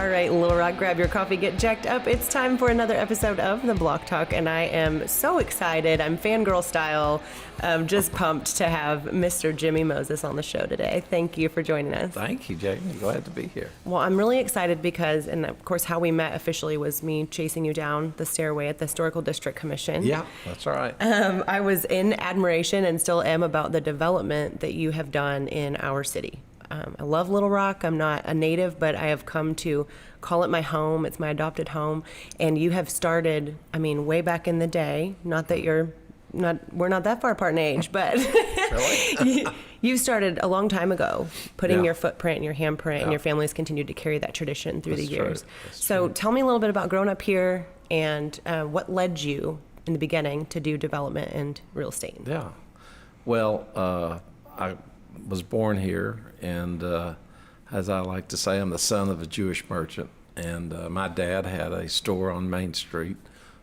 All right, Little Rock, grab your coffee, get jacked up. It's time for another episode of the Block Talk, and I am so excited. I'm fangirl style, just pumped to have Mr. Jimmy Moses on the show today. Thank you for joining us. Thank you, Jamie. Glad to be here. Well, I'm really excited because, and of course, how we met officially was me chasing you down the stairway at the Historical District Commission. Yeah, that's all right. I was in admiration and still am about the development that you have done in our city. I love Little Rock. I'm not a native, but I have come to call it my home. It's my adopted home. And you have started, I mean, way back in the day, not that we're not that far apart in age, but you started a long time ago putting your footprint and your handprint, and your family's continued to carry that tradition through the years. So tell me a little bit about growing up here and what led you in the beginning to do development and real estate. Yeah. Well, I was born here, and as I like to say, I'm the son of a Jewish merchant, and my dad had a store on Main Street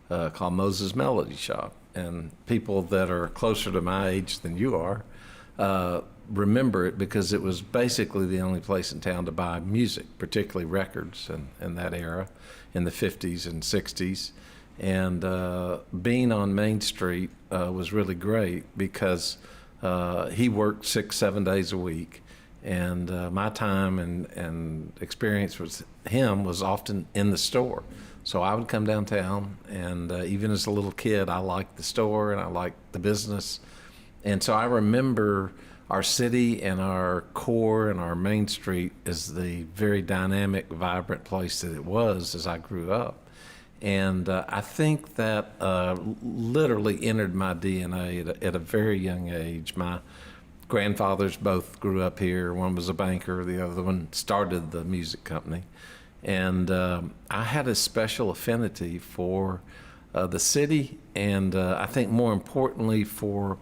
called Moses Melody Shop, and people that are closer to my age than you are remember it because it was basically the only place in town to buy music, particularly records in that era, in the 50s and 60s. And being on Main Street was really great because he worked 6-7 days a week, and my time and experience with him was often in the store. So I would come downtown, and even as a little kid, I liked the store and I liked the business. And so I remember our city and our core and our Main Street as the very dynamic, vibrant place that it was as I grew up. And I think that literally entered my DNA at a very young age. My grandfathers both grew up here. One was a banker, the other one started the music company. And I had a special affinity for the city, and I think more importantly for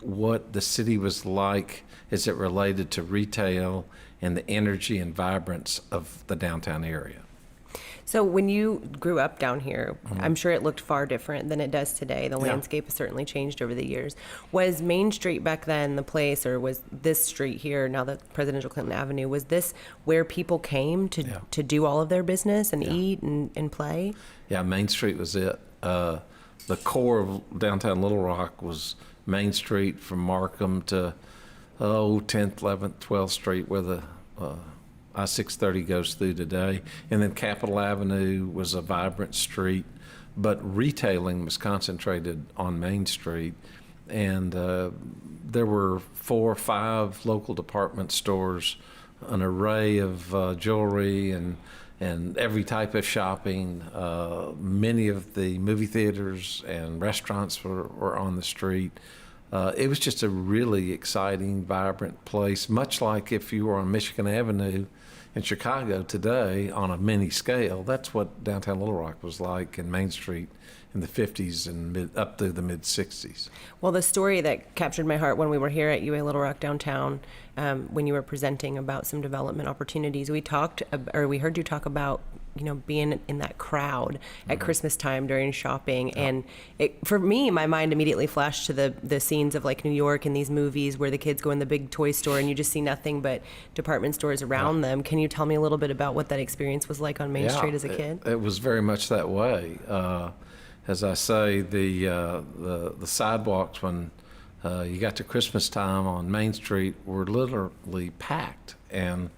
what the city was like as it related to retail and the energy and vibrance of the downtown area. So when you grew up down here, I'm sure it looked far different than it does today. The landscape has certainly changed over the years. Was Main Street back then the place, or was this street here, now that Presidential Clinton Avenue, was this where people came to do all of their business and eat and play? Yeah, Main Street was it. The core of downtown Little Rock was Main Street from Markham to 10th, 11th, 12th Street, where the I-630 goes through today. And then Capitol Avenue was a vibrant street, but retailing was concentrated on Main Street. And there were 4 or 5 local department stores, an array of jewelry and every type of shopping. Many of the movie theaters and restaurants were on the street. It was just a really exciting, vibrant place, much like if you were on Michigan Avenue in Chicago today on a mini scale. That's what downtown Little Rock was like in Main Street in the 50s and up through the mid-60s. Well, the story that captured my heart when we were here at UA Little Rock downtown, when you were presenting about some development opportunities, we heard you talk about, being in that crowd at Christmas time during shopping. And for me, my mind immediately flashed to the scenes of like New York and these movies where the kids go in the big toy store and you just see nothing but department stores around them. Can you tell me a little bit about what that experience was like on Main Street as a kid? It was very much that way. As I say, the sidewalks when you got to Christmas time on Main Street were literally packed. And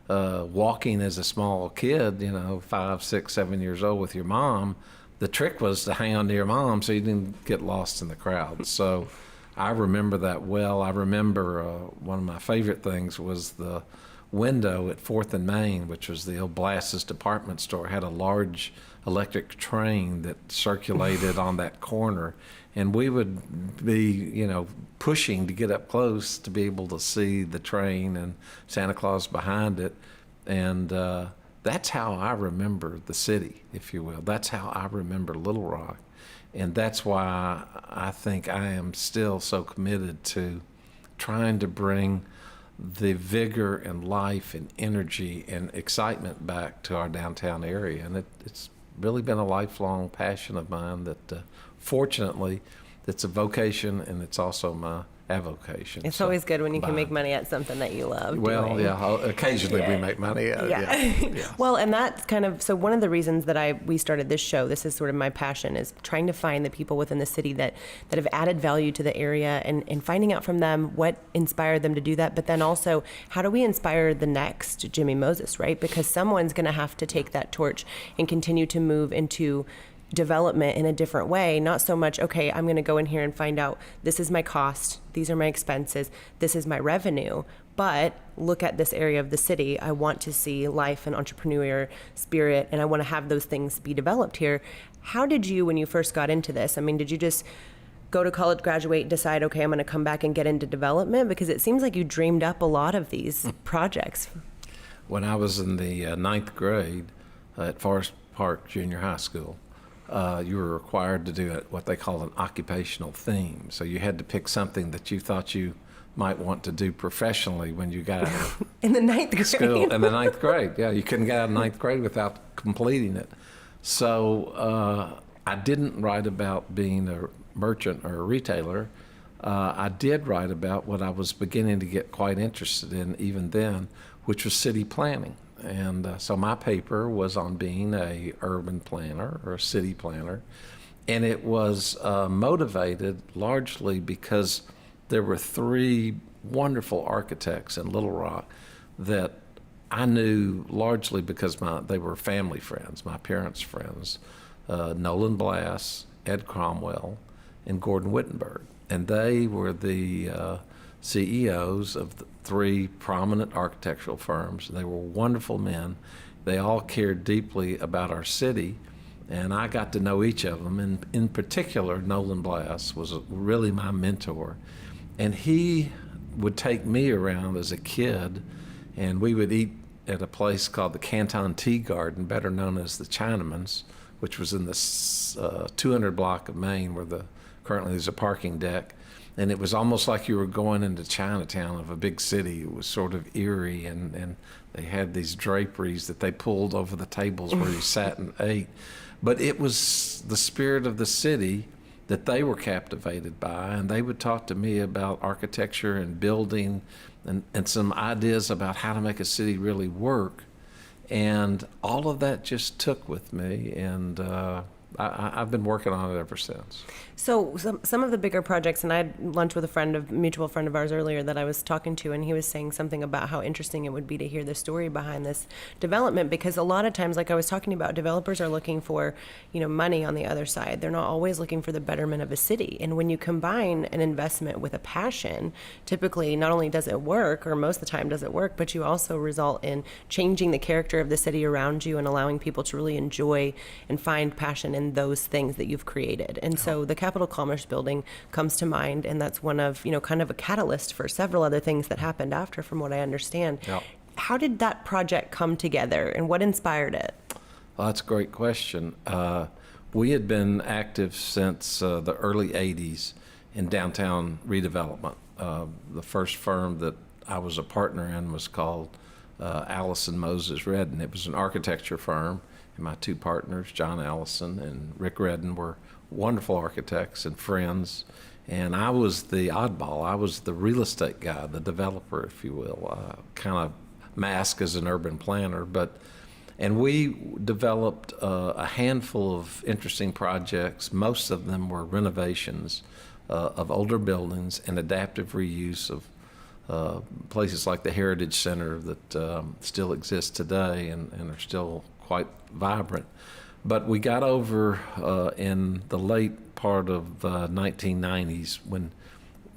walking as a small kid, 5, 6, 7 years old with your mom, the trick was to hang on to your mom so you didn't get lost in the crowd. So I remember that well. I remember one of my favorite things was the window at 4th and Main, which was the old Blas's department store, had a large electric train that circulated on that corner. And we would be, pushing to get up close to be able to see the train and Santa Claus behind it. And that's how I remember the city, if you will. That's how I remember Little Rock. And that's why I think I am still so committed to trying to bring the vigor and life and energy and excitement back to our downtown area. And it's really been a lifelong passion of mine that fortunately it's a vocation and it's also my avocation. It's So, always good when you can bye. make money at something that you love Well, doing. yeah, occasionally we make money out of it. Yeah. Well, and that's kind of, so one of the reasons that we started this show, this is sort of my passion, is trying to find the people within the city that have added value to the area, and finding out from them what inspired them to do that. But then also, how do we inspire the next Jimmy Moses, right? Because someone's going to have to take that torch and continue to move into development in a different way. Not so much, okay, I'm going to go in here and find out this is my cost, these are my expenses, this is my revenue, but look at this area of the city. I want to see life and entrepreneur spirit, and I want to have those things be developed here. How did you, when you first got into this, I mean, did you just go to college, graduate, decide, okay, I'm going to come back and get into development? Because it seems like you dreamed up a lot of these projects. When I was in the ninth grade at Forest Park Junior High School, you were required to do what they call an occupational theme. So you had to pick something that you thought you might want to do professionally when you got out of In the ninth grade? school. In the ninth grade, yeah. You couldn't get out of ninth grade without completing it. So I didn't write about being a merchant or a retailer. I did write about what I was beginning to get quite interested in even then, which was city planning. And so my paper was on being a urban planner or a city planner, and it was motivated largely because there were three wonderful architects in Little Rock that I knew largely because they were family friends, my parents' friends, Nolan Blass, Ed Cromwell, and Gordon Wittenberg. And they were the CEOs of the three prominent architectural firms. They were wonderful men. They all cared deeply about our city, and I got to know each of them. And in particular, Nolan Blass was really my mentor. And he would take me around as a kid, and we would eat at a place called the Canton Tea Garden, better known as the Chinaman's, which was in the 200 block of Main where currently there's a parking deck. And it was almost like you were going into Chinatown of a big city. It was sort of eerie, and they had these draperies that they pulled over the tables where you sat and ate. But it was the spirit of the city that they were captivated by, and they would talk to me about architecture and building and some ideas about how to make a city really work. And all of that just took with me, and I've been working on it ever since. So some of the bigger projects, and I had lunch with a mutual friend of ours earlier that I was talking to, and he was saying something about how interesting it would be to hear the story behind this development, because a lot of times, like I was talking about, developers are looking for, money on the other side. They're not always looking for the betterment of a city. And when you combine an investment with a passion, typically not only does it work, or most of the time does it work, but you also result in changing the character of the city around you and allowing people to really enjoy and find passion in those things that you've created. And so the Capitol Commerce Building comes to mind, and that's one of, kind of a catalyst for several other things that happened after, from what I understand. Yep. How did that project come together, and what inspired it? Well, that's a great question. We had been active since the early 80s in downtown redevelopment. The first firm that I was a partner in was called Allison Moses Redden. It was an architecture firm, and my two partners, John Allison and Rick Redden, were wonderful architects and friends. And I was the oddball. I was the real estate guy, the developer, if you will, kind of mask as an urban planner. And we developed a handful of interesting projects. Most of them were renovations of older buildings and adaptive reuse of places like the Heritage Center that still exists today and are still quite vibrant. But we got over in the late part of the 1990s when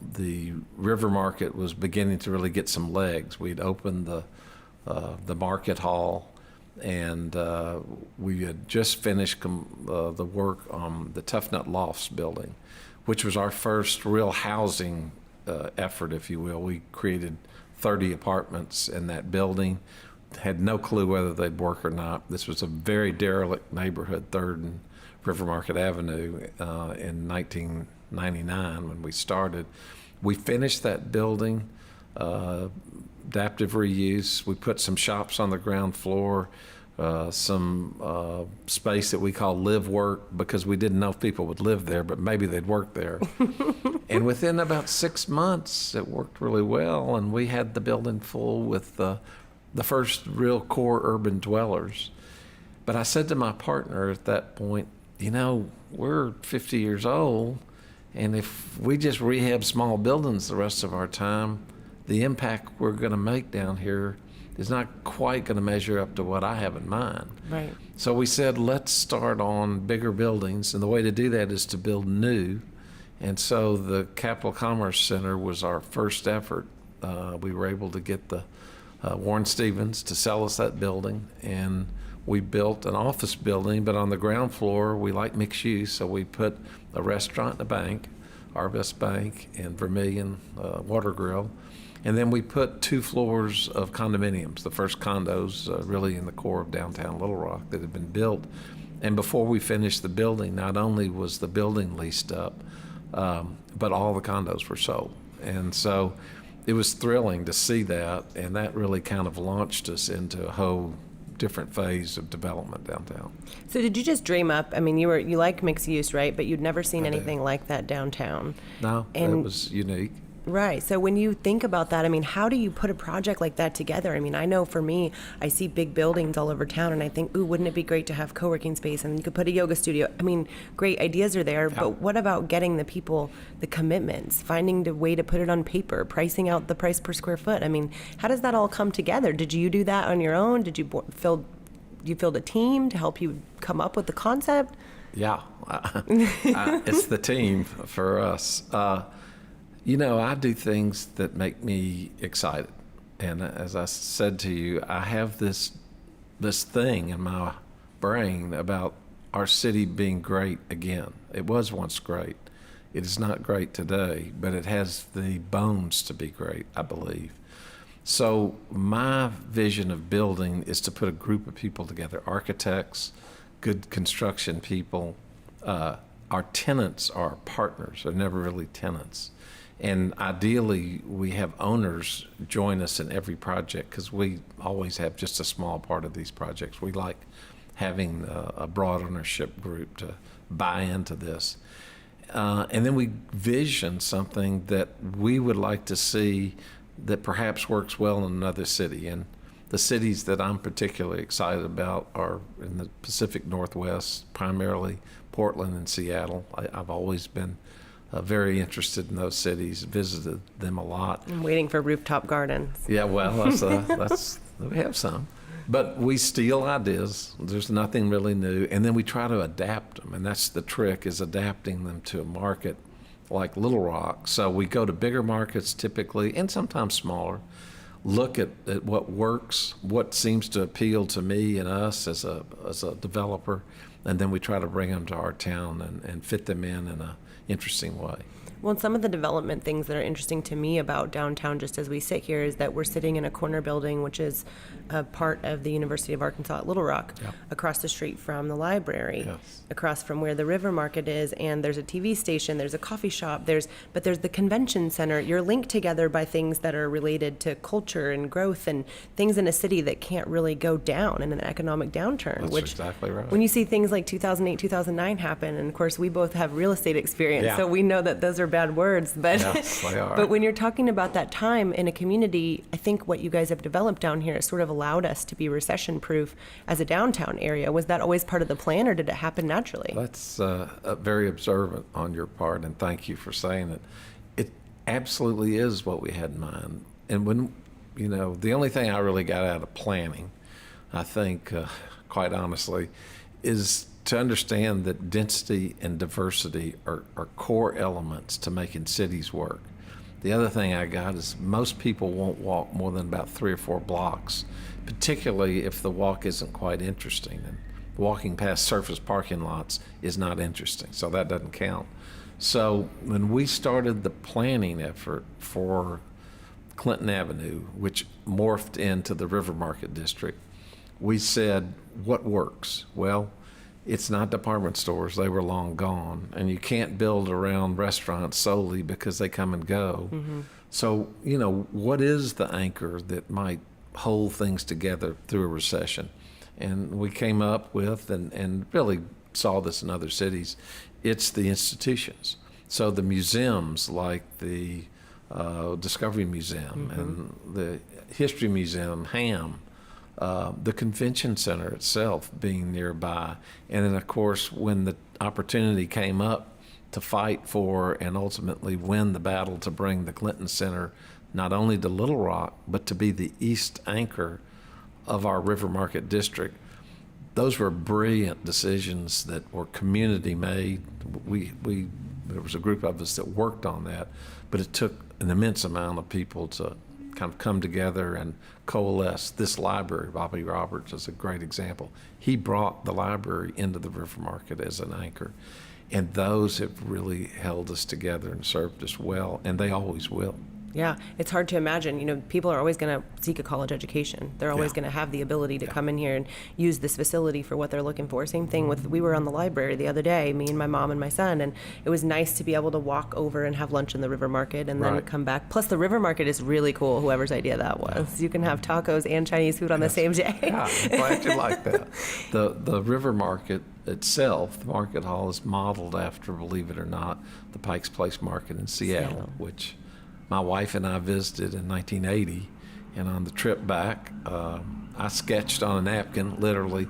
the river market was beginning to really get some legs. We'd opened the market hall, and we had just finished the work on the Tough Nut Lofts building, which was our first real housing effort, if you will. We created 30 apartments in that building. Had no clue whether they'd work or not. This was a very derelict neighborhood, 3rd and River Market Avenue, in 1999 when we started. We finished that building, adaptive reuse. We put some shops on the ground floor. some space that we call live work, because we didn't know if people would live there, but maybe they'd work there. And within about 6 months, it worked really well, and we had the building full with the first real core urban dwellers. But I said to my partner at that point, we're 50 years old, and if we just rehab small buildings the rest of our time, the impact we're going to make down here is not quite going to measure up to what I have in mind. Right. So we said, let's start on bigger buildings, and the way to do that is to build new. And so the Capital Commerce Center was our first effort. We were able to get the Warren Stevens to sell us that building, and we built an office building, but on the ground floor, we like mixed use, so we put a restaurant and a bank, Arvest Bank and Vermilion Water Grill. And then we put 2 floors of condominiums, the first condos really in the core of downtown Little Rock that had been built. And before we finished the building, not only was the building leased up, but all the condos were sold. And so it was thrilling to see that, and that really kind of launched us into a whole different phase of development downtown. So did you just dream up? I mean, you like mixed use, right? But you'd never seen anything like that downtown. No, and it was unique. Right. So when you think about that, I mean, how do you put a project like that together? I mean, I know for me, I see big buildings all over town and I think, ooh, wouldn't it be great to have co-working space, and you could put a yoga studio. I mean, great ideas are there, but what about getting the people, the commitments, finding the way to put it on paper, pricing out the price per square foot? I mean, how does that all come together? Did you do that on your own? Did you build a team to help you come up with the concept? Yeah, it's the team for us. I do things that make me excited. And as I said to you, I have this thing in my brain about our city being great again. It was once great. It is not great today, but it has the bones to be great, I believe. So my vision of building is to put a group of people together, architects, good construction people. Our tenants are partners. They're never really tenants. And ideally, we have owners join us in every project, because we always have just a small part of these projects. We like having a broad ownership group to buy into this. And then we vision something that we would like to see that perhaps works well in another city. And the cities that I'm particularly excited about are in the Pacific Northwest, primarily Portland and Seattle. I've always been very interested in those cities, visited them a lot. I'm waiting for rooftop gardens. Yeah, well, that's we have some. But we steal ideas. There's nothing really new. And then we try to adapt them. And that's the trick, is adapting them to a market like Little Rock. So we go to bigger markets typically, and sometimes smaller, look at what works, what seems to appeal to me and us as a developer, and then we try to bring them to our town and fit them in a interesting way. Well, some of the development things that are interesting to me about downtown, just as we sit here, is that we're sitting in a corner building, which is a part of the University of Arkansas at Little Rock, across the street from the library, across from where the River Market is, and there's a TV station, there's a coffee shop, but there's the convention center. You're linked together by things that are related to culture and growth and things in a city that can't really go down in an economic downturn. That's exactly right. When you see things like 2008, 2009 happen, and of course we both have real estate experience, so we know that those are bad words, but yes, they are. But when you're talking about that time in a community, I think what you guys have developed down here has sort of allowed us to be recession proof as a downtown area. Was that always part of the plan, or did it happen naturally? That's very observant on your part, and thank you for saying it. It absolutely is what we had in mind. And when, the only thing I really got out of planning, I think, quite honestly, is to understand that density and diversity are core elements to making cities work. The other thing I got is most people won't walk more than about 3 or 4 blocks, particularly if the walk isn't quite interesting. And walking past surface parking lots is not interesting, so that doesn't count. So when we started the planning effort for Clinton Avenue, which morphed into the River Market District, we said, what works? Well, it's not department stores. They were long gone. And you can't build around restaurants solely because they come and go. Mm-hmm. So, what is the anchor that might hold things together through a recession? and we came up with, and really saw this in other cities, it's the institutions. So the museums like the Discovery Museum and the History Museum, Ham, the convention center itself being nearby. And then, of course, when the opportunity came up to fight for and ultimately win the battle to bring the Clinton Center not only to Little Rock, but to be the east anchor of our River Market district, those were brilliant decisions that were community made. There was a group of us that worked on that, but it took an immense amount of people to kind of come together and coalesce. This library, Bobby Roberts is a great example. He brought the library into the River Market as an anchor, and those have really held us together and served us well, and they always will. Yeah, it's hard to imagine. You know, people are always going to seek a college education. They're always going to have the ability to come in here and use this facility for what they're looking for. Same thing with, we were on the library the other day, me and my mom and my son, and it was nice to be able to walk over and have lunch in the River Market and then come back. Plus, the River Market is really cool, whoever's idea that was. You can have tacos and Chinese food on the same day. Yeah, I'm glad you like that. The River Market itself, the market hall, is modeled after, believe it or not, the Pike's Place Market in Seattle, which my wife and I visited in 1980, and on the trip back, I sketched on a napkin, literally,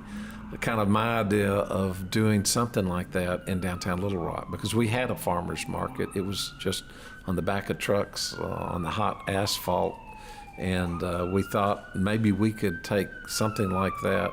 kind of my idea of doing something like that in downtown Little Rock, because we had a farmer's market. It was just on the back of trucks, on the hot asphalt, and we thought maybe we could take something like that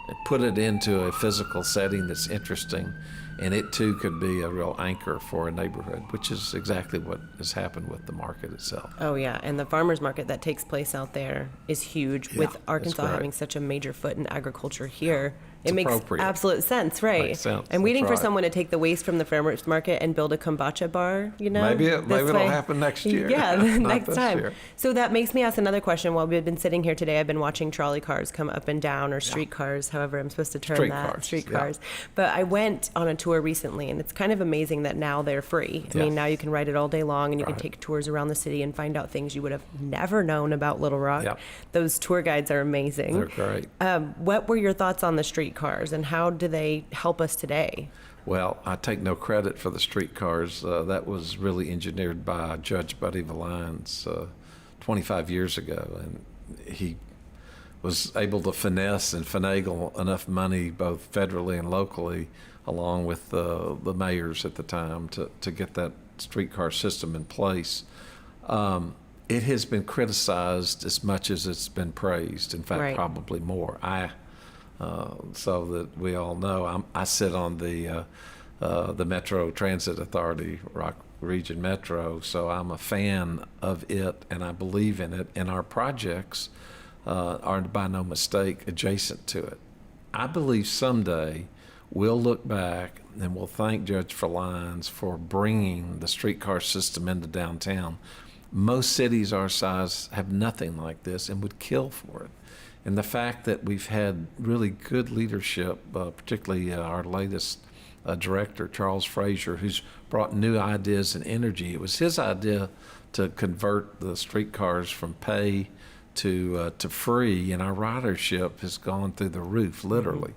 and put it into a physical setting that's interesting, and it too could be a real anchor for a neighborhood, which is exactly what has happened with the market itself. Oh yeah, and the farmers market that takes place out there is huge. With Arkansas having such a major foot in agriculture here, it makes absolute sense, right? Makes sense. I'm waiting for That's right. someone to take the waste from the farmers market and build a kombucha bar, you know? Maybe it'll happen next year. Yeah, next time. Year. So that makes me ask another question. While we've been sitting here today, I've been watching trolley cars come up and down, or streetcars, however I'm supposed to term that. Streetcars. But I went on a tour recently, and it's kind of amazing that now they're free. I mean, now you can ride it all day long, and you can take tours around the city and find out things you would have never known about Little Rock. Those tour guides are amazing. They're great. What were your thoughts on the streetcars, and how do they help us today? Well, I take no credit for the streetcars. That was really engineered by Judge Buddy Valines 25 years ago, and he was able to finesse and finagle enough money, both federally and locally, along with the mayors at the time, to get that streetcar system in place. It has been criticized as much as it's been praised. In fact, probably more. So that we all know, I sit on the Metro Transit Authority, Rock Region Metro, so I'm a fan of it, and I believe in it, and our projects are by no mistake adjacent to it. I believe someday we'll look back and we'll thank Judge Valines for bringing the streetcar system into downtown. Most cities our size have nothing like this and would kill for it. And the fact that we've had really good leadership, particularly our latest director, Charles Frazier, who's brought new ideas and energy. It was his idea to convert the streetcars from pay to free, and our ridership has gone through the roof, literally.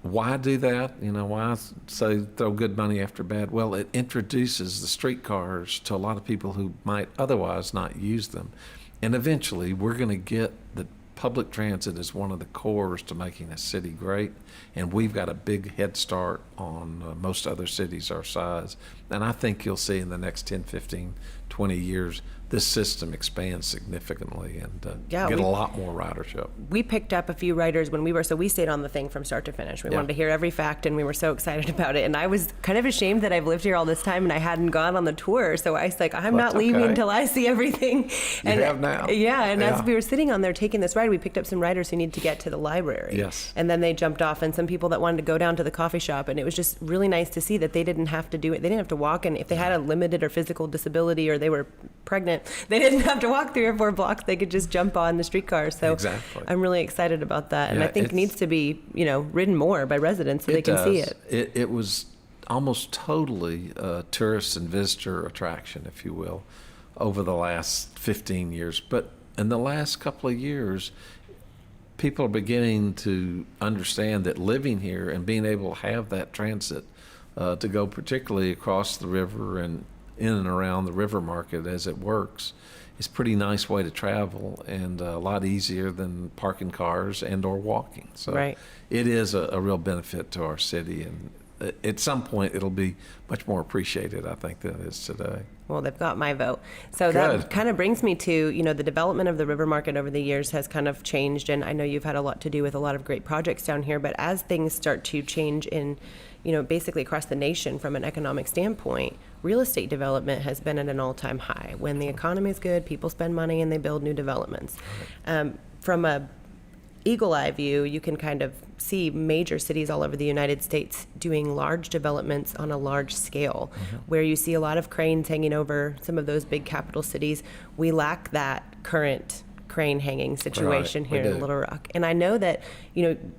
Why do that? You know, why say throw good money after bad? Well, it introduces the streetcars to a lot of people who might otherwise not use them. And eventually, we're going to get the public transit is one of the cores to making a city great, and we've got a big head start on most other cities our size. And I think you'll see in the next 10, 15, 20 years, this system expands significantly and get a lot more ridership. We picked up a few riders when so we stayed on the thing from start to finish. We wanted to hear every fact, and we were so excited about it. And I was kind of ashamed that I've lived here all this time and I hadn't gone on the tour. So I was like, I'm not leaving until I see everything. And have now. Yeah, and as we were sitting on there taking this ride, we picked up some riders who needed to get to the library. Yes. And then they jumped off, and some people that wanted to go down to the coffee shop. And it was just really nice to see that they didn't have to do it. They didn't have to walk, and if they had a limited or physical disability or they were pregnant, they didn't have to walk 3 or 4 blocks. They could just jump on the streetcar. So I'm really excited about that. And I think it needs to be, ridden more by residents so they can see it. It was almost totally a tourist and visitor attraction, if you will, over the last 15 years. But in the last couple of years, people are beginning to understand that living here and being able to have that transit to go particularly across the river and in and around the river market as it works is a pretty nice way to travel and a lot easier than parking cars and or walking. So Right. it is a real benefit to our city, and at some point it'll be much more appreciated, I think, than it is today. Well, they've got my vote. So Good. that kind of brings me to, the development of the river market over the years has kind of changed. And I know you've had a lot to do with a lot of great projects down here. But as things start to change in, basically across the nation from an economic standpoint, real estate development has been at an all-time high. When the economy is good, people spend money and they build new developments. From a eagle eye view, you can kind of see major cities all over the United States doing large developments on a large scale, where you see a lot of cranes hanging over some of those big capital cities. We lack that current crane hanging situation Right, we here in do. Little Rock. And I know that,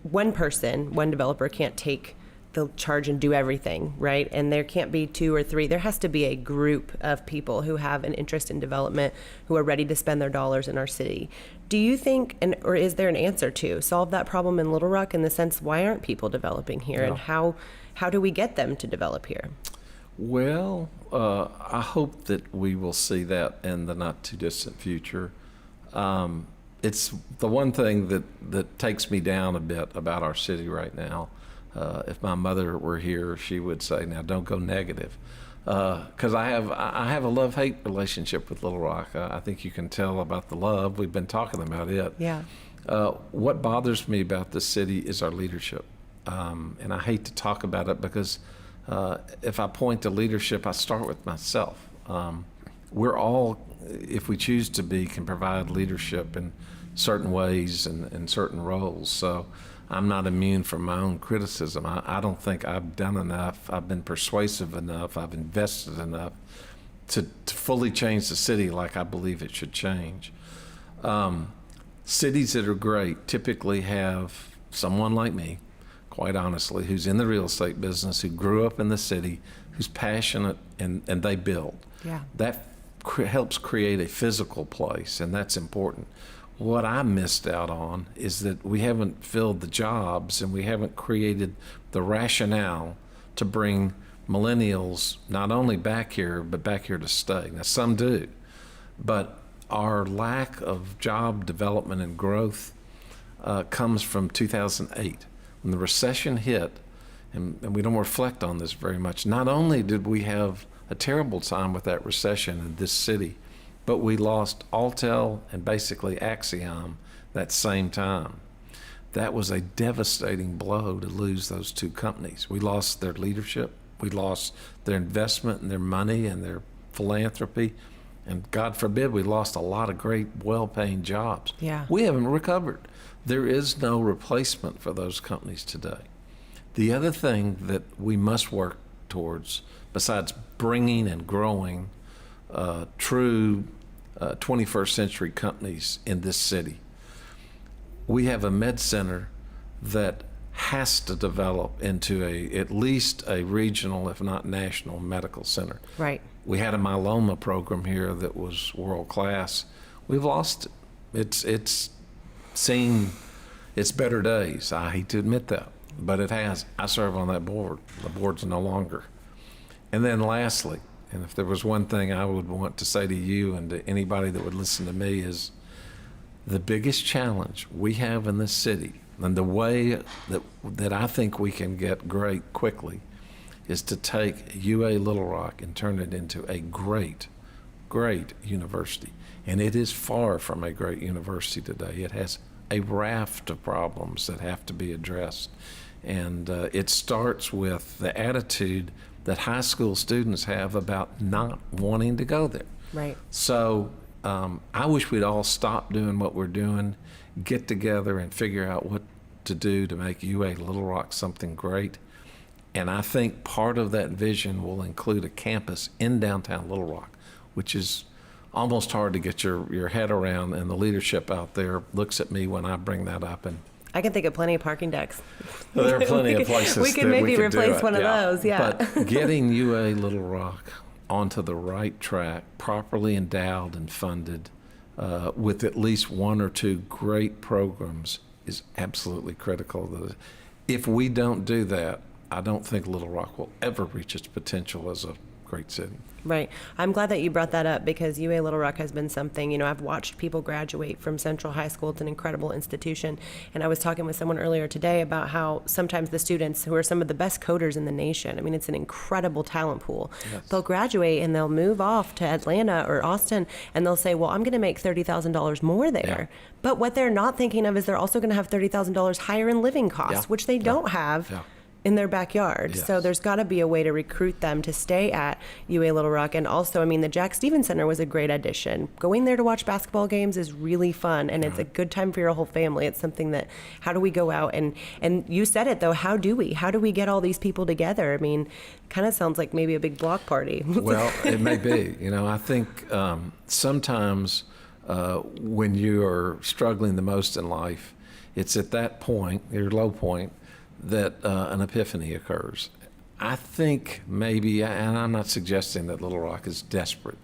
one person, one developer can't take the charge and do everything, right? And there can't be two or three. There has to be a group of people who have an interest in development, who are ready to spend their dollars in our city. Do you think, or is there an answer to solve that problem in Little Rock, in the sense, why aren't people developing here, and how do we get them to develop here? Well, I hope that we will see that in the not too distant future. It's the one thing that takes me down a bit about our city right now. If my mother were here, she would say, "Now don't go negative," because I have a love-hate relationship with Little Rock. I think you can tell about the love. We've been talking about it. Yeah. What bothers me about this city is our leadership, and I hate to talk about it because if I point to leadership, I start with myself. We're all, if we choose to be, can provide leadership in certain ways and in certain roles. So I'm not immune from my own criticism. I don't think I've done enough. I've been persuasive enough. I've invested enough to fully change the city like I believe it should change. Cities that are great typically have someone like me, quite honestly, who's in the real estate business, who grew up in the city, who's passionate, and they build. Yeah. That helps create a physical place, and that's important. What I missed out on is that we haven't filled the jobs and we haven't created the rationale to bring millennials not only back here, but back here to stay. Now, some do, but our lack of job development and growth comes from 2008. When the recession hit, and we don't reflect on this very much, not only did we have a terrible time with that recession in this city, but we lost Altel and basically Axiom that same time. That was a devastating blow to lose those two companies. We lost their leadership, we lost their investment and their money and their philanthropy, and God forbid we lost a lot of great, well-paying jobs. Yeah. We haven't recovered. There is no replacement for those companies today. The other thing that we must work towards, besides bringing and growing true 21st century companies in this city, we have a med center that has to develop into at least a regional, if not national, medical center. Right. We had a myeloma program here that was world class. We've lost it. It's seen its better days. I hate to admit that, but it has. I serve on that board. The board's no longer. And then lastly, and if there was one thing I would want to say to you and to anybody that would listen to me, is the biggest challenge we have in this city, and the way that I think we can get great quickly, is to take UA Little Rock and turn it into a great, great university. And it is far from a great university today. It has a raft of problems that have to be addressed. And it starts with the attitude that high school students have about not wanting to go there. Right. So I wish we'd all stop doing what we're doing, get together and figure out what to do to make UA Little Rock something great. And I think part of that vision will include a campus in downtown Little Rock, which is almost hard to get your head around, and the leadership out there looks at me when I bring that up. And I can think of plenty of parking decks. well, there are plenty of places we could that maybe we could replace do it. one of those, yeah. But getting UA Little Rock onto the right track, properly endowed and funded, with at least one or two great programs, is absolutely critical. If we don't do that, I don't think Little Rock will ever reach its potential as a great city. Right. I'm glad that you brought that up because UA Little Rock has been something, I've watched people graduate from Central High School. It's an incredible institution. And I was talking with someone earlier today about how sometimes the students who are some of the best coders in the nation, I mean, it's an incredible talent pool. Yes. They'll graduate and they'll move off to Atlanta or Austin and they'll say, well, I'm going to make $30,000 more there. Yeah. But what they're not thinking of is they're also going to have $30,000 higher in living costs, Yeah. which they don't have. Yeah. In their backyard. Yes. So there's got to be a way to recruit them to stay at UA Little Rock. And also, I mean, the Jack Stevens Center was a great addition. Going there to watch basketball games is really fun, and it's a good time for your whole family. It's something that, how do we go out and you said it though, how do we get all these people together? I mean, kind of sounds like maybe a big block party. Well, it may be. I think sometimes when you are struggling the most in life, it's at that point, your low point, that an epiphany occurs. I think maybe, and I'm not suggesting that Little Rock is desperate,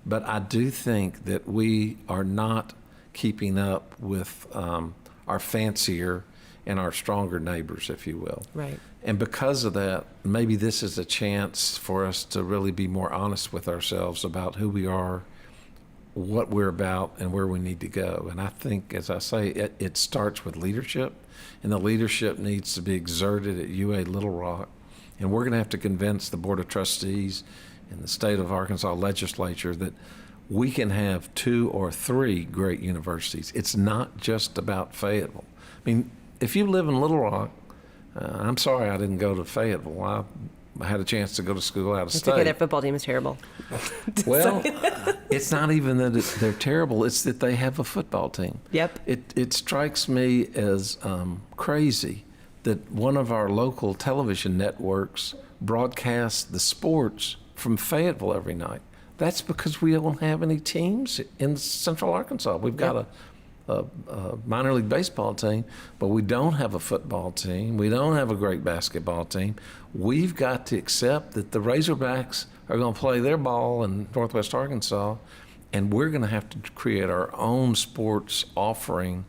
but I do think that we are not keeping up with our fancier and our stronger neighbors, if you will. Right. And because of that, maybe this is a chance for us to really be more honest with ourselves about who we are, what we're about, and where we need to go. And I think, as I say, it starts with leadership, and the leadership needs to be exerted at UA Little Rock. And we're going to have to convince the Board of Trustees and the state of Arkansas legislature that we can have 2 or 3 great universities. It's not just about Fayetteville. I mean, if you live in Little Rock, I'm sorry I didn't go to Fayetteville. I had a chance to go to school out of It's state. okay, their football team is terrible. Well, it's not even that they're terrible. It's that they have a football team. Yep. It strikes me as crazy that one of our local television networks broadcasts the sports from Fayetteville every night. That's because we don't have any teams in Central Arkansas. We've got a minor league baseball team, but we don't have a football team. We don't have a great basketball team. We've got to accept that the Razorbacks are going to play their ball in Northwest Arkansas, and we're going to have to create our own sports offering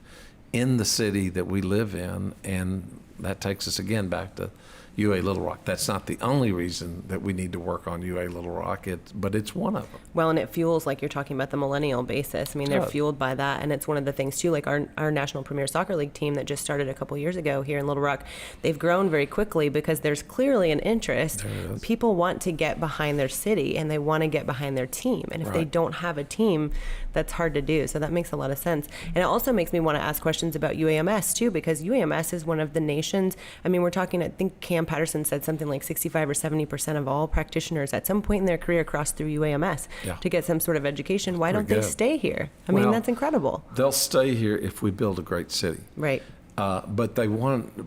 in the city that we live in, and that takes us again back to UA Little Rock. That's not the only reason that we need to work on UA Little Rock, but it's one of them. Well, and it fuels, like you're talking about, the millennial basis. I mean, they're fueled by that, and it's one of the things, too, like our National Premier Soccer League team that just started a couple years ago here in Little Rock, they've grown very quickly because there's clearly an interest. People want to get behind their city, and they want to get behind their team, and if they don't have a team, that's hard to do, so that makes a lot of sense. And it also makes me want to ask questions about UAMS, too, because UAMS is one of the nation's, I mean, we're talking, I think Cam Patterson said something like 65 or 70% of all practitioners at some point in their career cross through UAMS to get some sort of education. Why don't they stay here? I mean, that's incredible. They'll stay here if we build a great city. Right. But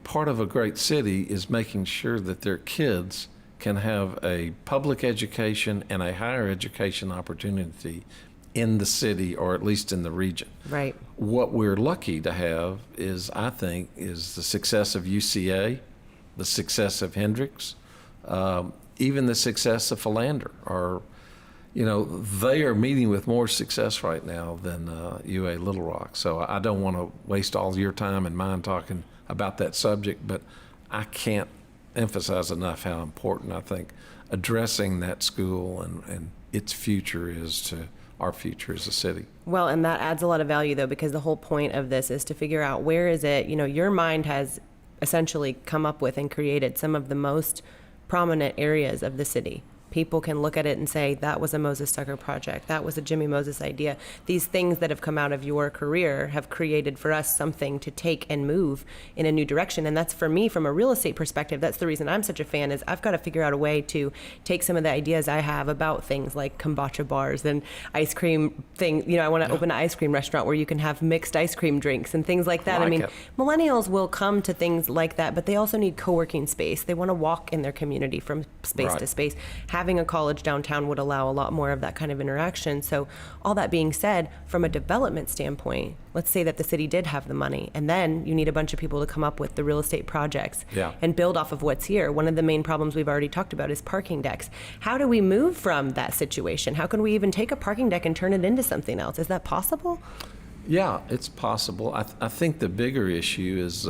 part of a great city is making sure that their kids can have a public education and a higher education opportunity in the city, or at least in the region. Right. What we're lucky to have is, I think, is the success of UCA, the success of Hendrix, even the success of Philander. They are meeting with more success right now than UA Little Rock. So I don't want to waste all your time and mine talking about that subject, but I can't emphasize enough how important I think addressing that school and its future is to our future as a city. Well, and that adds a lot of value, though, because the whole point of this is to figure out where is it, your mind has essentially come up with and created some of the most prominent areas of the city. People can look at it and say, that was a Moses Tucker project. That was a Jimmy Moses idea. These things that have come out of your career have created for us something to take and move in a new direction. And that's, for me, from a real estate perspective, that's the reason I'm such a fan, is I've got to figure out a way to take some of the ideas I have about things like kombucha bars and ice cream things. I want to open an ice cream restaurant where you can have mixed ice cream drinks and things like that. I mean, millennials will come to things like that, but they also need co-working space. They want to walk in their community from space to space. Having a college downtown would allow a lot more of that kind of interaction. So all that being said, from a development standpoint, let's say that the city did have the money, and then you need a bunch of people to come up with the real estate projects and build off of what's here. One of the main problems we've already talked about is parking decks. How do we move from that situation? How can we even take a parking deck and turn it into something else? Is that possible? Yeah, it's possible. I think the bigger issue is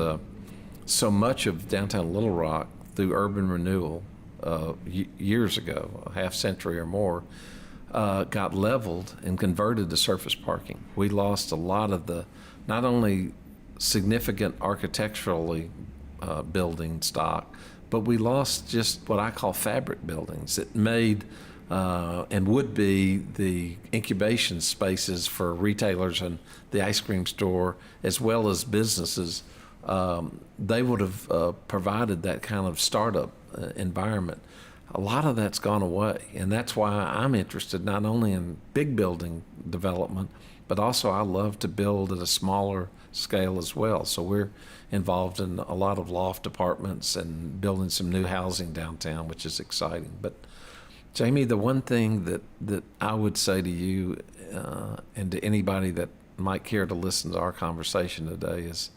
so much of downtown Little Rock through urban renewal years ago, a half century or more, got leveled and converted to surface parking. We lost a lot of the, not only significant architecturally building stock, but we lost just what I call fabric buildings. It made and would be the incubation spaces for retailers and the ice cream store, as well as businesses. They would have provided that kind of startup environment. A lot of that's gone away, and that's why I'm interested not only in big building development, but also I love to build at a smaller scale as well. So we're involved in a lot of loft apartments and building some new housing downtown, which is exciting. But Jamie, the one thing that I would say to you and to anybody that might care to listen to our conversation today is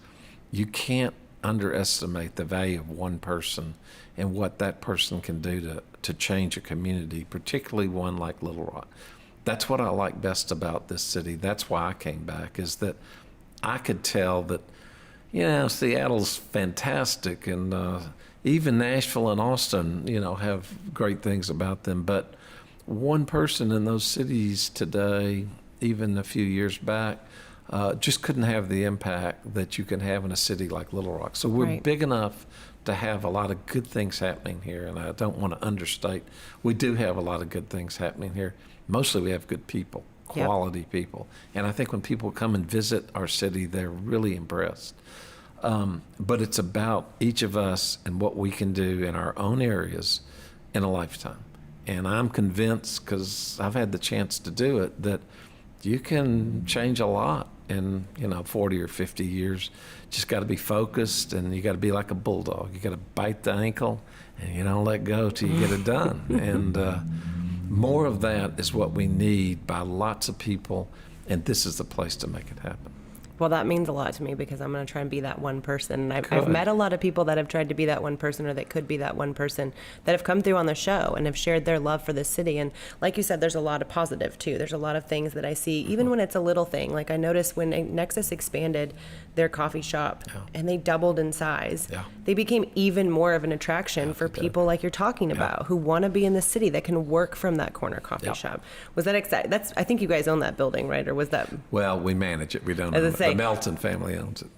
you can't underestimate the value of one person and what that person can do to change a community, particularly one like Little Rock. That's what I like best about this city. That's why I came back, is that I could tell that, Seattle's fantastic, and even Nashville and Austin, have great things about them. But one person in those cities today, even a few years back, just couldn't have the impact that you can have in a city like Little Rock. So we're big enough to have a lot of good things happening here, and I don't want to understate. We do have a lot of good things happening here. Mostly we have good people, quality people. And I think when people come and visit our city, they're really impressed. But it's about each of us and what we can do in our own areas in a lifetime. And I'm convinced, because I've had the chance to do it, that you can change a lot in 40 or 50 years. Just got to be focused, and you got to be like a bulldog. You got to bite the ankle, and you don't let go till you get it done. And more of that is what we need by lots of people, and this is the place to make it happen. Well, that means a lot to me, because I'm going to try and be that one person. And I've met a lot of people that have tried to be that one person, or that could be that one person, that have come through on the show and have shared their love for this city. And like you said, there's a lot of positive too. There's a lot of things that I see, even when it's a little thing. Like I noticed when Nexus expanded their coffee shop and they doubled in size, they became even more of an attraction for people like you're talking about, who want to be in the city, that can work from that corner coffee shop. Was that exciting? I think you guys own that building, right? Or was that? Well, we manage it. We don't own it. The Melton family owns it.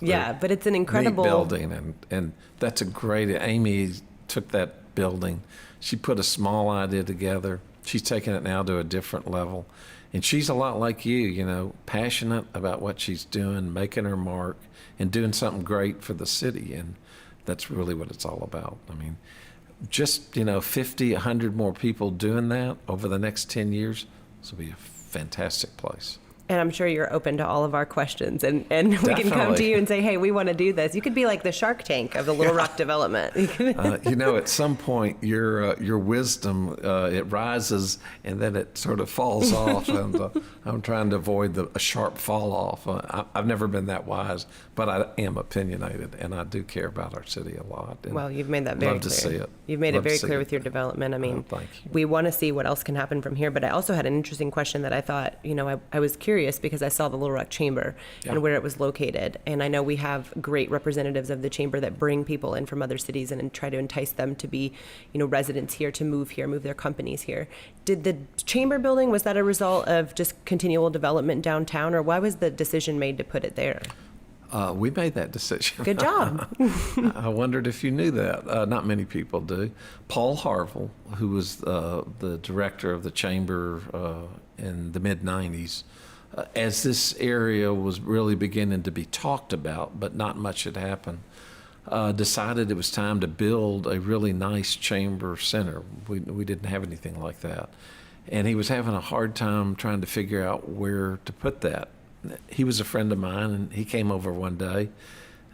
But it's an incredible building, and that's a great. Amy took that building. She put a small idea together. She's taken it now to a different level, and she's a lot like you. Passionate about what she's doing, making her mark, and doing something great for the city. And that's really what it's all about. I mean, just 50, 100 more people doing that over the next 10 years. This will be a fantastic place. And I'm sure you're open to all of our questions, and we can come to you and say, hey, we want to do this. You could be like the Shark Tank of the Little Rock development. At some point, your wisdom, it rises and then it sort of falls off. And I'm trying to avoid a sharp fall off. I've never been that wise, but I am opinionated, and I do care about our city a lot. Well, you've made that very clear. Love to see it. You've made it very clear with your development. I mean, thank you. We want to see what else can happen from here. But I also had an interesting question that I thought, I was curious, because I saw the Little Rock Chamber and where it was located. And I know we have great representatives of the Chamber that bring people in from other cities and try to entice them to be, residents here, to move here, move their companies here. Did the Chamber building, was that a result of just continual development downtown, or why was the decision made to put it there? We made that decision. Good job. I wondered if you knew that. Not many people do. Paul Harville, who was the director of the Chamber in the mid-'90s, as this area was really beginning to be talked about, but not much had happened, decided it was time to build a really nice chamber center. We didn't have anything like that. And he was having a hard time trying to figure out where to put that. He was a friend of mine, and he came over one day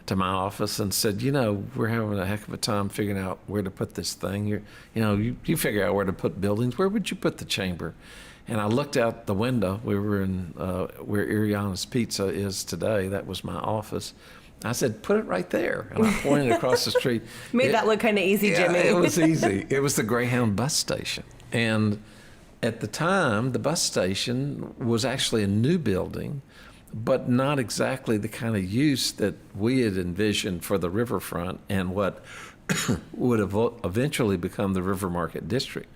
to my office and said, we're having a heck of a time figuring out where to put this thing. You figure out where to put buildings. Where would you put the chamber? And I looked out the window. We were in where Iriana's Pizza is today. That was my office. I said, put it right there. And I pointed across the street. Made that look kind of easy, Jimmy. It was easy. It was the Greyhound bus station. And at the time, the bus station was actually a new building but not exactly the kind of use that we had envisioned for the riverfront and what would have eventually become the River Market District.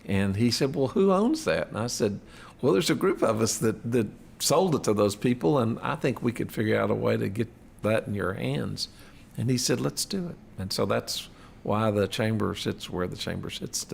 And he said, well, who owns that? And I said, well, there's a group of us that sold it to those people, and I think we could figure out a way to get that in your hands. And he said, let's do it. And so that's why the chamber sits where the chamber sits.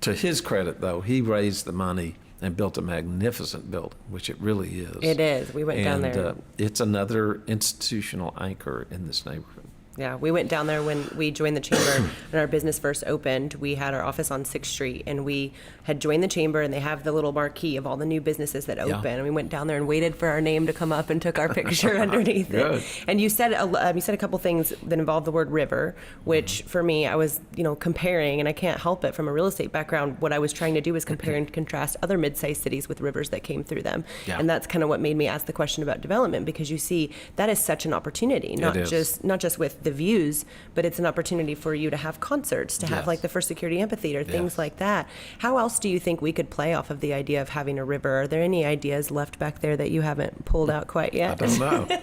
To his credit, though, he raised the money and built a magnificent building, which it really is. It is. We went down there. It's another institutional anchor in this neighborhood. Yeah, we went down there when we joined the chamber and our business first opened. We had our office on 6th Street, and we had joined the chamber, and they have the little marquee of all the new businesses that open. And we went down there and waited for our name to come up and took our picture underneath it. And you said a couple things that involved the word river, which for me, I was comparing, and I can't help it from a real estate background. What I was trying to do was compare and contrast other mid-sized cities with rivers that came through them. Yeah. And that's kind of what made me ask the question about development, because you see that is such an opportunity, not just with the views, but it's an opportunity for you to have concerts, to have like the First Security Amphitheater, things like that. How else do you think we could play off of the idea of having a river? Are there any ideas left back there that you haven't pulled out quite yet? I don't know.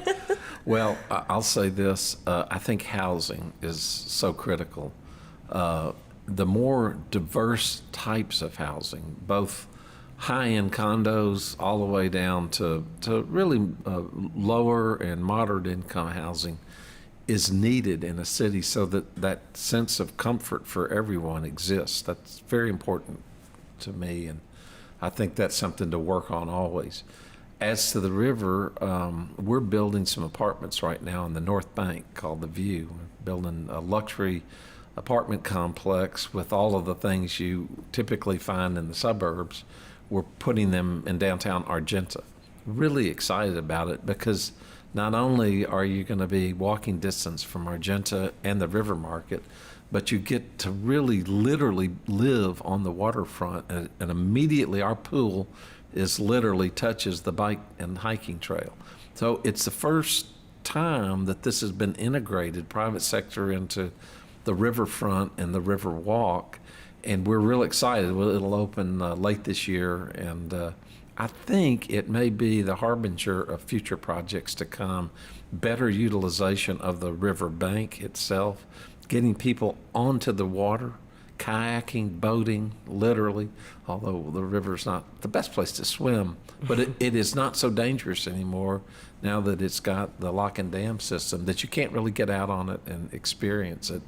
Well, I'll say this. I think housing is so critical. The more diverse types of housing, both high-end condos all the way down to really lower and moderate income housing, is needed in a city so that sense of comfort for everyone exists. That's very important to me, and I think that's something to work on always. As to the river, we're building some apartments right now on the North Bank called The View. We're building a luxury apartment complex with all of the things you typically find in the suburbs. We're putting them in downtown Argenta. Really excited about it because not only are you going to be walking distance from Argenta and the River Market, but you get to really literally live on the waterfront, and immediately our pool literally touches the bike and hiking trail. So it's the first time that this has been integrated, private sector, into the riverfront and the river walk, and we're real excited. It'll open late this year, and I think it may be the harbinger of future projects to come, better utilization of the river bank itself, getting people onto the water, kayaking, boating, literally, although the river's not the best place to swim, but it is not so dangerous anymore now that it's got the lock and dam system that you can't really get out on it and experience it.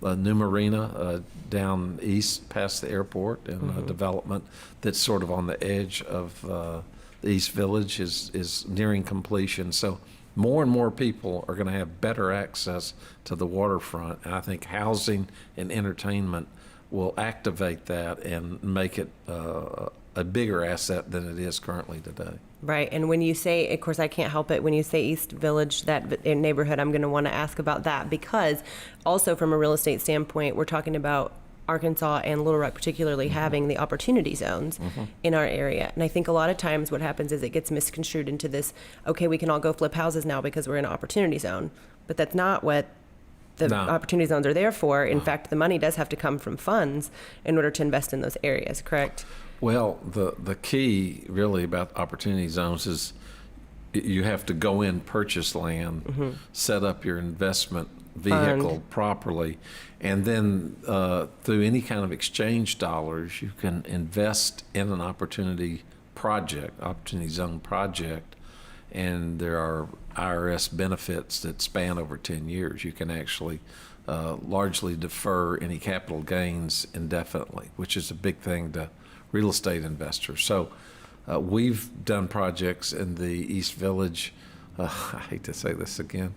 A new marina down east past the airport, and a development that's sort of on the edge of the East Village is nearing completion. So more and more people are going to have better access to the waterfront, and I think housing and entertainment will activate that and make it a bigger asset than it is currently today. Right. And when you say, of course, I can't help it, when you say East Village, that neighborhood, I'm going to want to ask about that, because also from a real estate standpoint, we're talking about Arkansas and Little Rock particularly having the opportunity zones in our area. And I think a lot of times what happens is it gets misconstrued into this, okay, we can all go flip houses now because we're in an opportunity zone. But that's not what the opportunity zones are there for. In fact, the money does have to come from funds in order to invest in those areas, correct? Well, the key really about opportunity zones is you have to go in, purchase land, set up your investment vehicle properly, and then through any kind of exchange dollars, you can invest in an opportunity zone project, and there are IRS benefits that span over 10 years. You can actually largely defer any capital gains indefinitely, which is a big thing to real estate investors. So we've done projects in the East Village. I hate to say this again.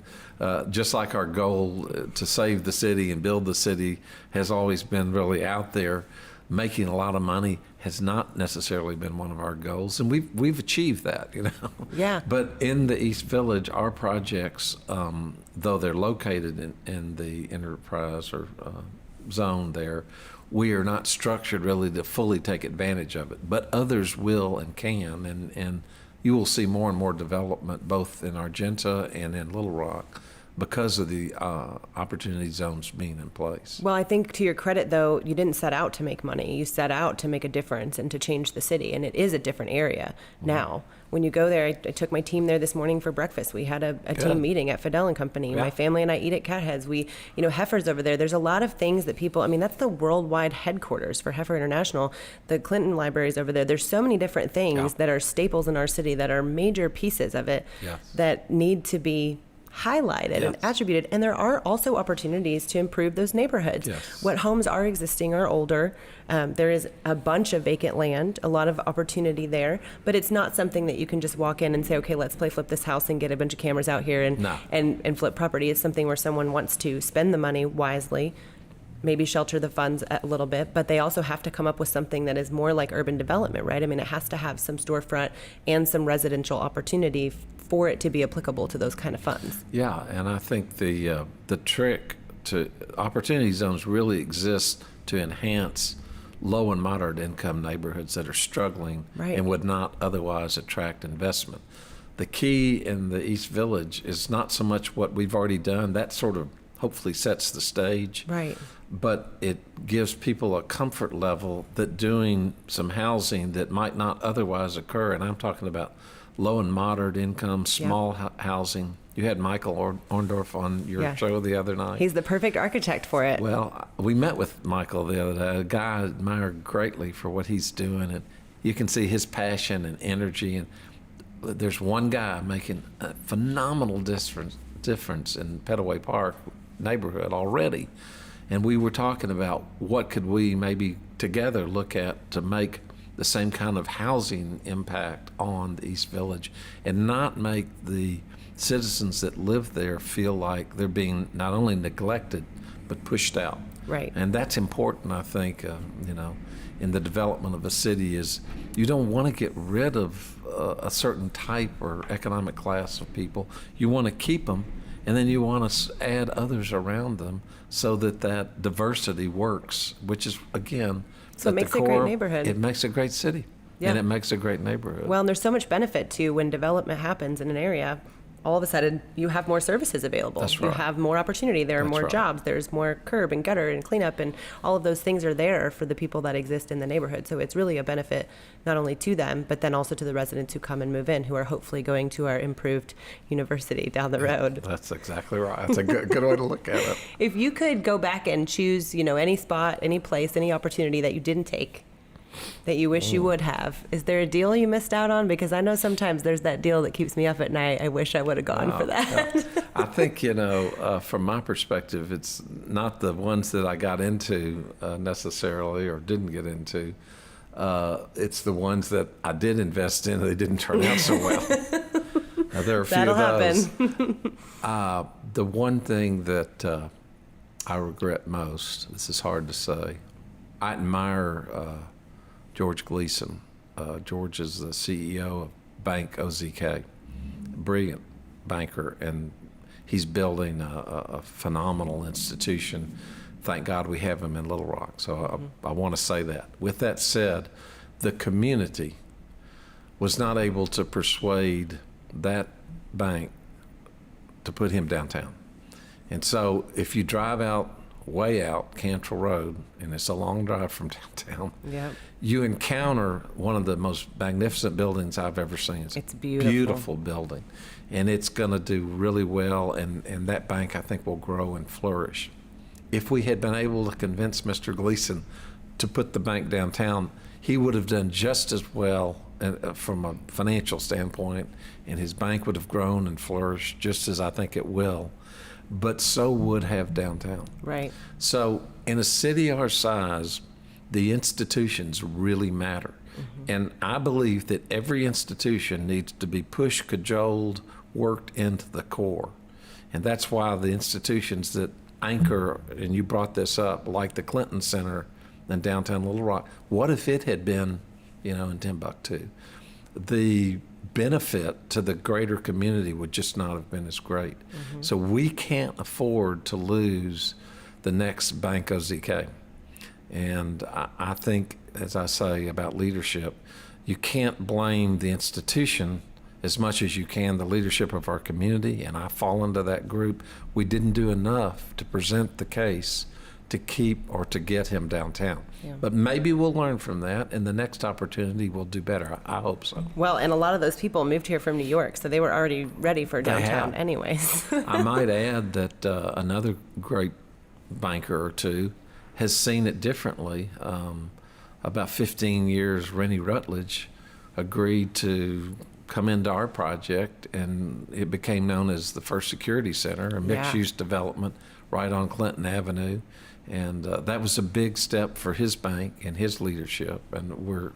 Just like our goal to save the city and build the city has always been really out there, making a lot of money has not necessarily been one of our goals, and we've achieved that, Yeah. But in the East Village, our projects, though they're located in the enterprise or zone there, we are not structured really to fully take advantage of it. But others will and can, and you will see more and more development both in Argenta and in Little Rock because of the opportunity zones being in place. Well, I think to your credit, though, you didn't set out to make money. You set out to make a difference and to change the city. And it is a different area now. When you go there, I took my team there this morning for breakfast. We had a team meeting at Fidel and Company. Yeah. My family and I eat at Catheads. We, Heifer's over there. There's a lot of things that people, that's the worldwide headquarters for Heifer International. The Clinton Library's over there. There's so many different things that are staples in our city that are major pieces of it that need to be highlighted and attributed, and there are also opportunities to improve those neighborhoods. What homes are existing are older. There is a bunch of vacant land, a lot of opportunity there, but it's not something that you can just walk in and say, okay, let's flip this house and get a bunch of cameras out here and flip property. It's something where someone wants to spend the money wisely, maybe shelter the funds a little bit, but they also have to come up with something that is more like urban development, right? It has to have some storefront and some residential opportunity for it to be applicable to those kind of funds. Yeah, and I think the trick to opportunity zones really exist to enhance low and moderate income neighborhoods that are struggling and would not otherwise attract investment. The key in the East Village is not so much what we've already done. That sort of hopefully sets the stage. Right. But it gives people a comfort level that doing some housing that might not otherwise occur, and I'm talking about low and moderate income, small housing. You had Michael Orndorff on your show the other night. He's the perfect architect for it. Well, we met with Michael the other day, a guy I admire greatly for what he's doing, and you can see his passion and energy. And there's one guy making a phenomenal difference in Petaway Park neighborhood already. And we were talking about what could we maybe together look at to make the same kind of housing impact on the East Village and not make the citizens that live there feel like they're being not only neglected but pushed out. Right. And that's important, I think, in the development of a city is you don't want to get rid of a certain type or economic class of people. You want to keep them, and then you want to add others around them so that diversity works, which is, again, so it makes a great neighborhood. It makes a great city, and it makes a great neighborhood. Well, and there's so much benefit to when development happens in an area. All of a sudden, you have more services available. That's right. You have more opportunity. There are more jobs. There's more curb and gutter and cleanup, and all of those things are there for the people that exist in the neighborhood. So it's really a benefit not only to them, but then also to the residents who come and move in, who are hopefully going to our improved university down the road. That's exactly right. That's a good way to look at it. If you could go back and choose, any spot, any place, any opportunity that you didn't take, that you wish you would have, is there a deal you missed out on? Because I know sometimes there's that deal that keeps me up at night. I wish I would have gone for that. I think, from my perspective, it's not the ones that I got into necessarily or didn't get into. It's the ones that I did invest in. They didn't turn out so well. There are a few of those. Happen. The one thing that I regret most, this is hard to say, I admire George Gleason. George is the CEO of Bank OZK, brilliant banker, and he's building a phenomenal institution. Thank God we have him in Little Rock. So I want to say that. With that said, the community was not able to persuade that bank to put him downtown. And so if you drive way out Cantrell Road, and it's a long drive from downtown, you encounter one of the most magnificent buildings I've ever seen. It's beautiful. Beautiful building. And it's going to do really well, and that bank, I think, will grow and flourish. If we had been able to convince Mr. Gleason to put the bank downtown, he would have done just as well from a financial standpoint, and his bank would have grown and flourished just as I think it will. But so would have downtown. Right. So in a city our size, the institutions really matter. And I believe that every institution needs to be pushed, cajoled, worked into the core. And that's why the institutions that anchor, and you brought this up, like the Clinton Center in downtown Little Rock, what if it had been, in Timbuktu? The benefit to the greater community would just not have been as great. So we can't afford to lose the next Bank OZK. And I think, as I say about leadership, you can't blame the institution as much as you can the leadership of our community, and I fall into that group. We didn't do enough to present the case to keep or to get him downtown. Yeah. But maybe we'll learn from that, and the next opportunity we'll do better. I hope so. Well, and a lot of those people moved here from New York, so they were already ready for downtown have. anyways. I might add that another great banker or two has seen it differently. About 15 years, Rennie Rutledge agreed to come into our project, and it became known as the First Security Center, a mixed-use development right on Clinton Avenue. And that was a big step for his bank and his leadership, and we're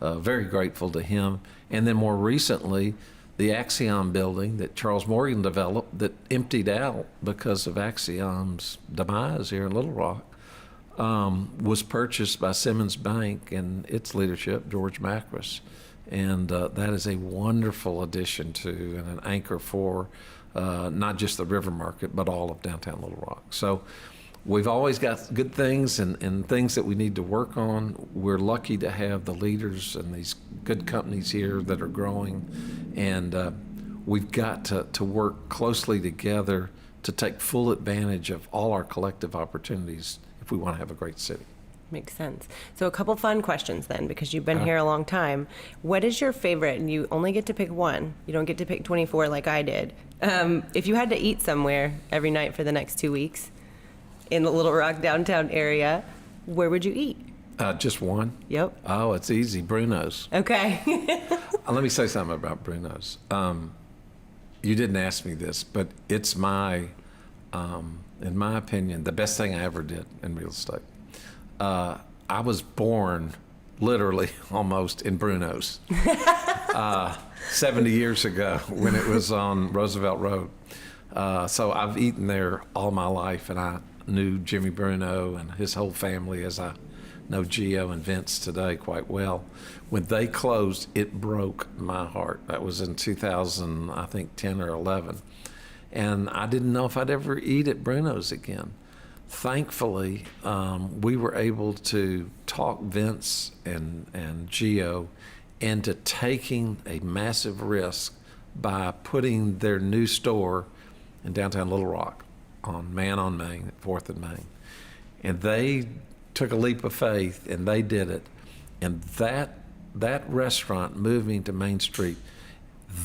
very grateful to him. And then more recently, the Axiom building that Charles Morgan developed that emptied out because of Axiom's demise here in Little Rock was purchased by Simmons Bank and its leadership, George Macris. And that is a wonderful addition to and an anchor for not just the River Market, but all of downtown Little Rock. So we've always got good things and things that we need to work on. We're lucky to have the leaders and these good companies here that are growing. And we've got to work closely together to take full advantage of all our collective opportunities if we want to have a great city. Makes sense. So a couple fun questions then, because you've been here a long time. What is your favorite, and you only get to pick one, you don't get to pick 24 like I did. If you had to eat somewhere every night for the next 2 weeks in the Little Rock downtown area, where would you eat? Just one? Yep. Oh, it's easy, Bruno's. Okay. Let me say something about Bruno's. You didn't ask me this, but it's in my opinion, the best thing I ever did in real estate. I was born literally almost in Bruno's 70 years ago when it was on Roosevelt Road. So I've eaten there all my life, and I knew Jimmy Bruno and his whole family as I know Gio and Vince today quite well. When they closed, it broke my heart. That was in 2000, I think 10 or 11. And I didn't know if I'd ever eat at Bruno's again. Thankfully, we were able to talk Vince and Gio into taking a massive risk by putting their new store in downtown Little Rock on Main, at 4th and Main. And they took a leap of faith, and they did it. And that restaurant moving to Main Street,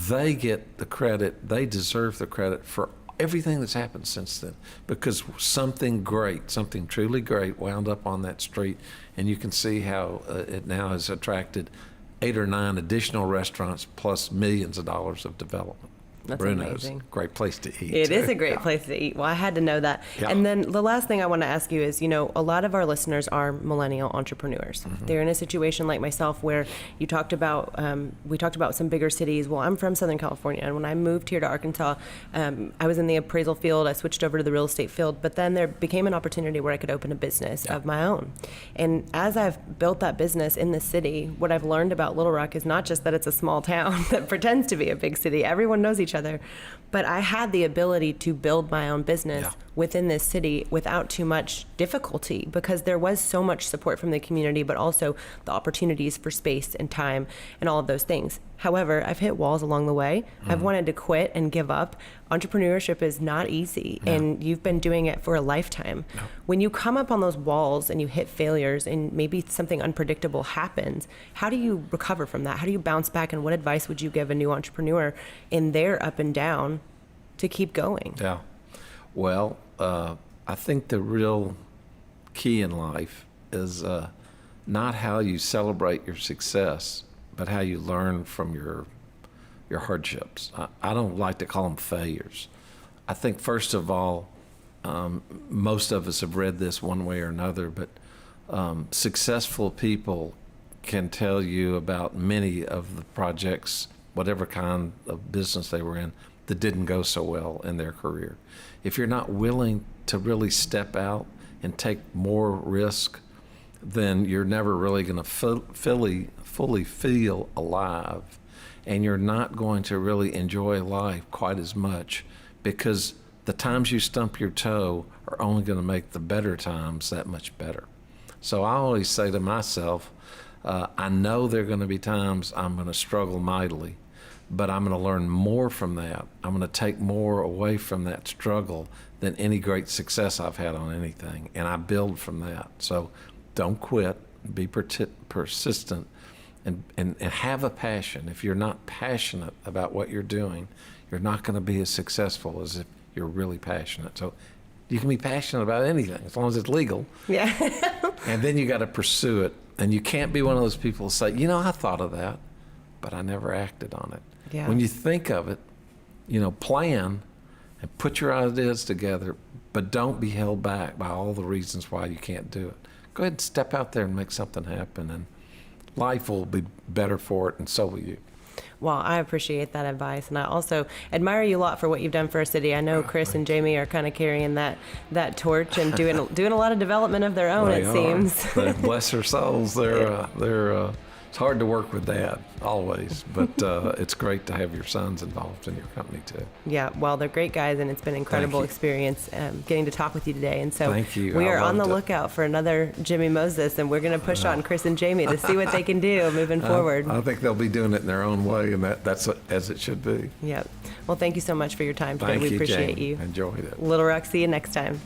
they get the credit, they deserve the credit for everything that's happened since then, because something great, something truly great wound up on that street, and you can see how it now has attracted 8 or 9 additional restaurants plus millions of dollars of development. That's Bruno's, amazing. great place to eat. It is a great place to eat. Well, I had to know that. Yeah. And then the last thing I want to ask you is, a lot of our listeners are millennial entrepreneurs. Mm-hmm. They're in a situation like myself where you talked about, we talked about some bigger cities. Well, I'm from Southern California, and when I moved here to Arkansas, I was in the appraisal field. I switched over to the real estate field, but then there became an opportunity where I could open a business of my own. And as I've built that business in the city, what I've learned about Little Rock is not just that it's a small town that pretends to be a big city. Everyone knows each other. But I had the ability to build my own business within this city without too much difficulty, because there was so much support from the community, but also the opportunities for space and time and all of those things. However, I've hit walls along the way. I've wanted to quit and give up. Entrepreneurship is not easy, and you've been doing it for a lifetime. When you come up on those walls and you hit failures and maybe something unpredictable happens, how do you recover from that? How do you bounce back, and what advice would you give a new entrepreneur in their up and down to keep going? Yeah. Well, I think the real key in life is not how you celebrate your success, but how you learn from your hardships. I don't like to call them failures. I think, first of all, most of us have read this one way or another, but successful people can tell you about many of the projects, whatever kind of business they were in, that didn't go so well in their career. If you're not willing to really step out and take more risk, then you're never really going to fully feel alive, and you're not going to really enjoy life quite as much, because the times you stump your toe are only going to make the better times that much better. So I always say to myself, I know there are going to be times I'm going to struggle mightily, but I'm going to learn more from that. I'm going to take more away from that struggle than any great success I've had on anything, and I build from that. So don't quit, be persistent, and have a passion. If you're not passionate about what you're doing, you're not going to be as successful as if you're really passionate. So you can be passionate about anything as long as it's legal. Yeah. And then you got to pursue it. And you can't be one of those people who say, I thought of that, but I never acted on it. Yeah. When you think of it, plan and put your ideas together, but don't be held back by all the reasons why you can't do it. Go ahead and step out there and make something happen, and life will be better for it, and so will you. Well, I appreciate that advice, and I also admire you a lot for what you've done for our city. I know Chris and Jamie are kind of carrying that torch and doing a lot of development of their own. It seems. Bless their souls. They're it's hard to work with Dad always, but it's great to have your sons involved in your company too. Yeah, well, they're great guys, and it's been an incredible experience getting to talk with you today. And so Thank you. We are on the lookout for another Jimmy Moses, and we're going to push on Chris and Jamie to see what they can do moving forward. I think they'll be doing it in their own way, and that's as it should be. Yep. Well, thank you so much for your time today. We appreciate you. Enjoyed it. Little Rock, see you next time.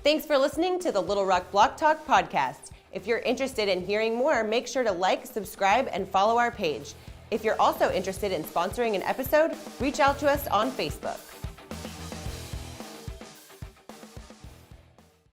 Thanks for listening to the Little Rock BLOCKtalk podcast. If you're interested in hearing more, make sure to like, subscribe, and follow our page. If you're also interested in sponsoring an episode, reach out to us on Facebook.